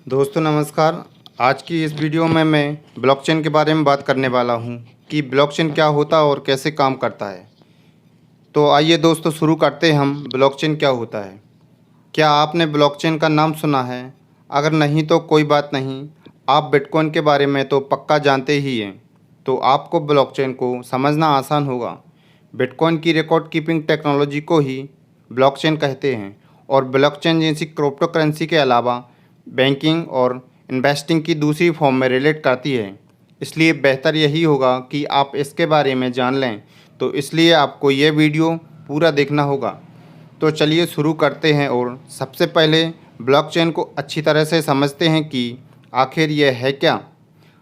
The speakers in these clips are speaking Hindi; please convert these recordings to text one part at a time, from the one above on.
दोस्तों नमस्कार। आज की इस वीडियो में मैं ब्लॉकचेन के बारे में बात करने वाला हूं कि ब्लॉकचेन क्या होता है और कैसे काम करता है। तो आइए दोस्तों शुरू करते हैं। हम ब्लॉकचेन क्या होता है। क्या आपने ब्लॉकचेन का नाम सुना है? अगर नहीं तो कोई बात नहीं, आप बिटकॉइन के बारे में तो पक्का जानते ही हैं, तो आपको ब्लॉकचेन को समझना आसान होगा। बिटकॉइन की रिकॉर्ड कीपिंग टेक्नोलॉजी को ही ब्लॉकचेन कहते हैं और ब्लॉकचेन जैसी क्रिप्टो करेंसी के अलावा बैंकिंग और इन्वेस्टिंग की दूसरी फॉर्म में रिलेट करती है। इसलिए बेहतर यही होगा कि आप इसके बारे में जान लें, तो इसलिए आपको ये वीडियो पूरा देखना होगा। तो चलिए शुरू करते हैं और सबसे पहले ब्लॉकचेन को अच्छी तरह से समझते हैं कि आखिर यह है क्या।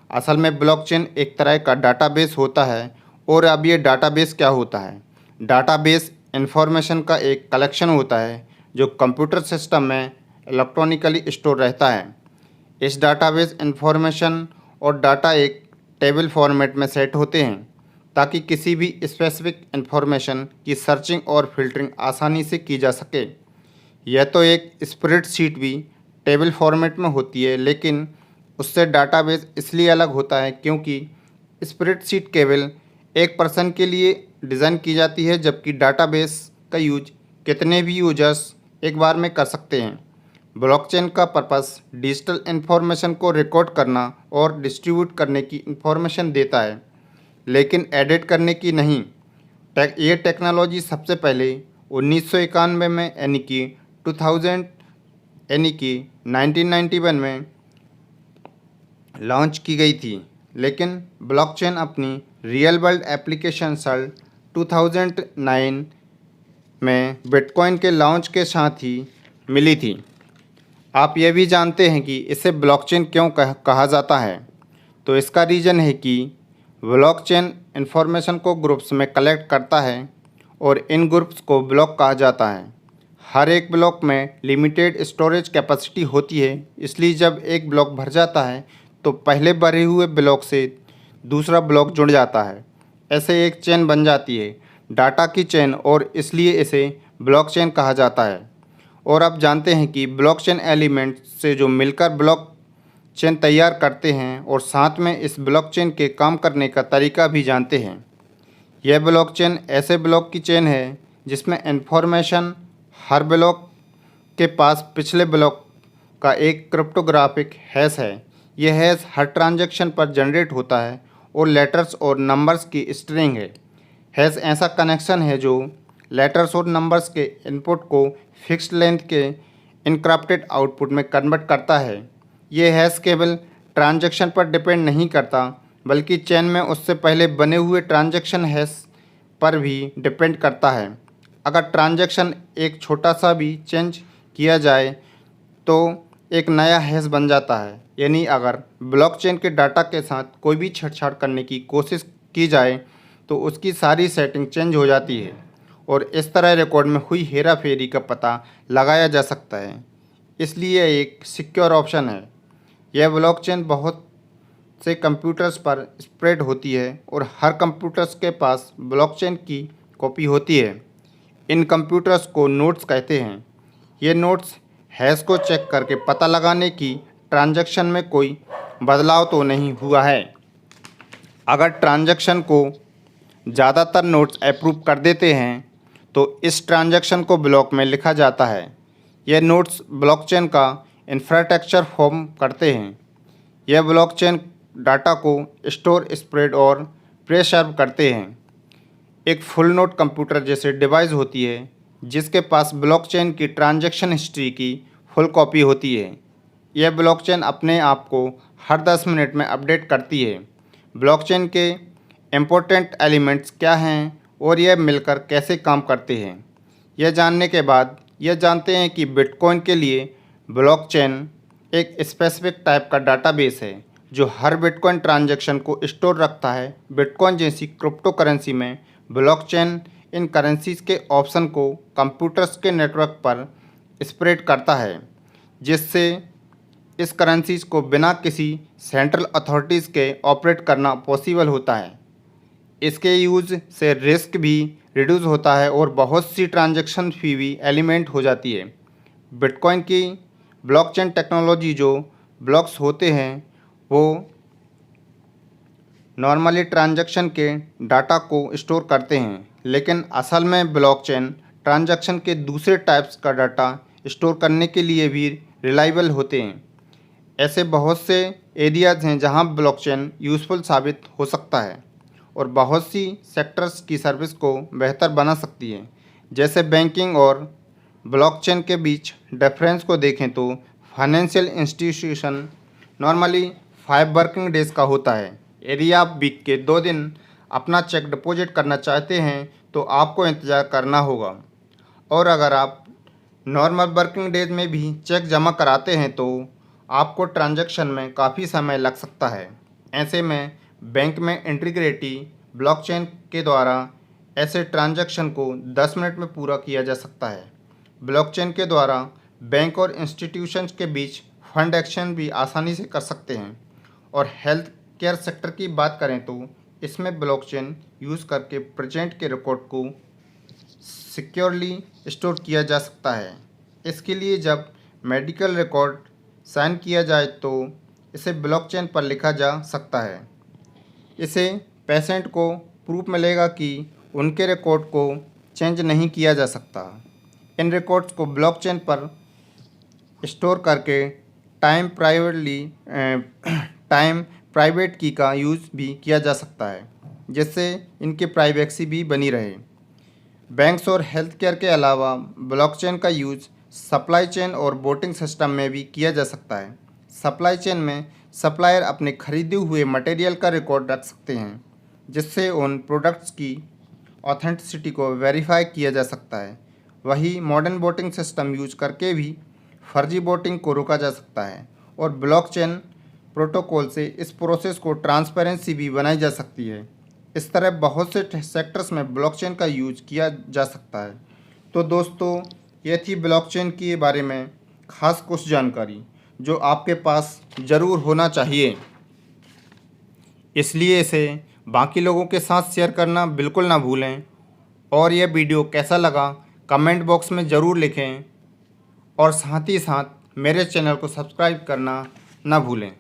असल में ब्लॉकचेन एक तरह का डाटाबेस होता है। और अब ये डाटाबेस क्या होता है? डाटाबेस इंफॉर्मेशन का एक कलेक्शन होता है जो कंप्यूटर सिस्टम में इलेक्ट्रॉनिकली स्टोर रहता है। इस डाटाबेस इंफॉर्मेशन और डाटा एक टेबल फॉर्मेट में सेट होते हैं ताकि किसी भी स्पेसिफिक इंफॉर्मेशन की सर्चिंग और फिल्टरिंग आसानी से की जा सके। यह तो एक स्प्रेडशीट भी टेबल फॉर्मेट में होती है, लेकिन उससे डाटाबेस इसलिए अलग होता है क्योंकि स्प्रेडशीट केवल एक पर्सन के लिए डिज़ाइन की जाती है, जबकि डाटाबेस का यूज कितने भी यूजर्स एक बार में कर सकते हैं। ब्लॉकचेन का पर्पस डिजिटल इन्फॉर्मेशन को रिकॉर्ड करना और डिस्ट्रीब्यूट करने की इन्फॉर्मेशन देता है, लेकिन एडिट करने की नहीं। ये टेक्नोलॉजी सबसे पहले 1991 में यानी कि 1991 में लॉन्च की गई थी, लेकिन ब्लॉकचेन अपनी रियल वर्ल्ड एप्लीकेशन साल 2009 में बिटकॉइन के लॉन्च के साथ ही मिली थी। आप ये भी जानते हैं कि इसे ब्लॉकचेन क्यों कहा जाता है? तो इसका रीज़न है कि ब्लॉकचेन इन्फॉर्मेशन को ग्रुप्स में कलेक्ट करता है और इन ग्रुप्स को ब्लॉक कहा जाता है। हर एक ब्लॉक में लिमिटेड स्टोरेज कैपेसिटी होती है, इसलिए जब एक ब्लॉक भर जाता है तो पहले भरे हुए ब्लॉक से दूसरा ब्लॉक जुड़ जाता है। ऐसे एक चेन बन जाती है, डाटा की चेन, और इसलिए इसे ब्लॉकचेन कहा जाता है। और अब जानते हैं कि ब्लॉकचेन एलिमेंट से जो मिलकर ब्लॉकचेन तैयार करते हैं, और साथ में इस ब्लॉकचेन के काम करने का तरीका भी जानते हैं। यह ब्लॉकचेन ऐसे ब्लॉक की चेन है जिसमें इंफॉर्मेशन हर ब्लॉक के पास पिछले ब्लॉक का एक क्रिप्टोग्राफिक हैश है। यह हैश हर ट्रांजैक्शन पर जनरेट होता है और लेटर्स और नंबर्स की स्ट्रिंग है। हैश ऐसा कनेक्शन है जो लेटर्स और नंबर्स के इनपुट को फिक्स्ड लेंथ के इनक्रिप्टेड आउटपुट में कन्वर्ट करता है। ये हैश केवल ट्रांजैक्शन पर डिपेंड नहीं करता, बल्कि चेन में उससे पहले बने हुए ट्रांजैक्शन हैश पर भी डिपेंड करता है। अगर ट्रांजैक्शन एक छोटा सा भी चेंज किया जाए तो एक नया हैश बन जाता है। यानी अगर ब्लॉकचेन के डाटा के साथ कोई भी छेड़छाड़ करने की कोशिश की जाए तो उसकी सारी सेटिंग चेंज हो जाती है और इस तरह रिकॉर्ड में हुई हेरा फेरी का पता लगाया जा सकता है। इसलिए एक सिक्योर ऑप्शन है। यह ब्लॉकचेन बहुत से कंप्यूटर्स पर स्प्रेड होती है और हर कंप्यूटर्स के पास ब्लॉकचेन की कॉपी होती है। इन कंप्यूटर्स को नोड्स कहते हैं। ये नोड्स हैश को चेक करके पता लगाने की ट्रांजैक्शन में कोई बदलाव तो नहीं हुआ है। अगर ट्रांजैक्शन को ज़्यादातर नोड्स अप्रूव कर देते हैं तो इस ट्रांजैक्शन को ब्लॉक में लिखा जाता है। यह नोड्स ब्लॉकचेन का इंफ्रास्ट्रक्चर फॉर्म करते हैं। यह ब्लॉकचेन डाटा को स्टोर, स्प्रेड और प्रिजर्व करते हैं। एक फुल नोड कंप्यूटर जैसे डिवाइस होती है जिसके पास ब्लॉकचेन की ट्रांजैक्शन हिस्ट्री की फुल कॉपी होती है। यह ब्लॉकचेन अपने आप को हर 10 मिनट में अपडेट करती है। ब्लॉकचेन के इम्पोर्टेंट एलिमेंट्स क्या हैं और यह मिलकर कैसे काम करते हैं, यह जानने के बाद यह जानते हैं कि बिटकॉइन के लिए ब्लॉकचेन एक स्पेसिफिक टाइप का डाटाबेस है जो हर बिटकॉइन ट्रांजैक्शन को स्टोर रखता है। बिटकॉइन जैसी क्रिप्टो करेंसी में ब्लॉकचेन इन करेंसीज के ऑप्शन को कंप्यूटर्स के नेटवर्क पर स्प्रेड करता है, जिससे इस करेंसीज को बिना किसी सेंट्रल अथॉरिटीज़ के ऑपरेट करना पॉसिबल होता है। इसके यूज़ से रिस्क भी रिड्यूस होता है और बहुत सी ट्रांजैक्शन फी भी एलिमेंट हो जाती है। बिटकॉइन की ब्लॉकचेन टेक्नोलॉजी जो ब्लॉक्स होते हैं वो नॉर्मली ट्रांजैक्शन के डाटा को स्टोर करते हैं, लेकिन असल में ब्लॉकचेन ट्रांजैक्शन के दूसरे टाइप्स का डाटा स्टोर करने के लिए भी रिलायबल होते हैं। ऐसे बहुत से एरियाज़ हैं जहां ब्लॉकचेन यूज़फुल साबित हो सकता है और बहुत सी सेक्टर्स की सर्विस को बेहतर बना सकती है। जैसे बैंकिंग और ब्लॉकचेन के बीच डिफरेंस को देखें तो financial institution normally 5 working days का होता है। यदि आप वीक के 2 दिन अपना चेक डिपॉजिट करना चाहते हैं तो आपको इंतज़ार करना होगा, और अगर आप नॉर्मल वर्किंग डेज में भी चेक जमा कराते हैं तो आपको ट्रांजैक्शन में काफ़ी समय लग सकता है। ऐसे में बैंक में इंटीग्रिटी ब्लॉकचेन के द्वारा ऐसे ट्रांजैक्शन को 10 मिनट में पूरा किया जा सकता है। ब्लॉकचेन के द्वारा बैंक और इंस्टीट्यूशंस के बीच फंड एक्सचेंज भी आसानी से कर सकते हैं। और हेल्थ केयर सेक्टर की बात करें तो इसमें ब्लॉकचेन यूज़ करके पेशेंट के रिकॉर्ड को सिक्योरली स्टोर किया जा सकता है। इसके लिए जब मेडिकल रिकॉर्ड साइन किया जाए तो इसे ब्लॉकचेन पर लिखा जा सकता है। इसे पेशेंट को प्रूफ मिलेगा कि उनके रिकॉर्ड को चेंज नहीं किया जा सकता। इन रिकॉर्ड्स को ब्लॉकचेन पर स्टोर करके टाइम प्राइवेट की का यूज़ भी किया जा सकता है, जिससे इनकी प्राइवेसी भी बनी रहे। बैंक्स और हेल्थ केयर के अलावा ब्लॉकचेन का यूज़ सप्लाई चेन और बोटिंग सिस्टम में भी किया जा सकता है। सप्लाई चेन में सप्लायर अपने खरीदे हुए मटेरियल का रिकॉर्ड रख सकते हैं, जिससे उन प्रोडक्ट्स की ऑथेंटिसिटी को वेरीफाई किया जा सकता है। वही मॉडर्न बोटिंग सिस्टम यूज करके भी फर्जी बोटिंग को रोका जा सकता है, और ब्लॉकचेन प्रोटोकॉल से इस प्रोसेस को ट्रांसपेरेंसी भी बनाई जा सकती है। इस तरह बहुत से सेक्टर्स में ब्लॉकचेन का यूज किया जा सकता है। तो दोस्तों, ये थी ब्लॉकचेन के बारे में खास कुछ जानकारी जो आपके पास ज़रूर होना चाहिए, इसलिए इसे बाकी लोगों के साथ शेयर करना बिल्कुल ना भूलें। और यह वीडियो कैसा लगा कमेंट बॉक्स में ज़रूर लिखें, और साथ ही साथ मेरे चैनल को सब्सक्राइब करना ना भूलें।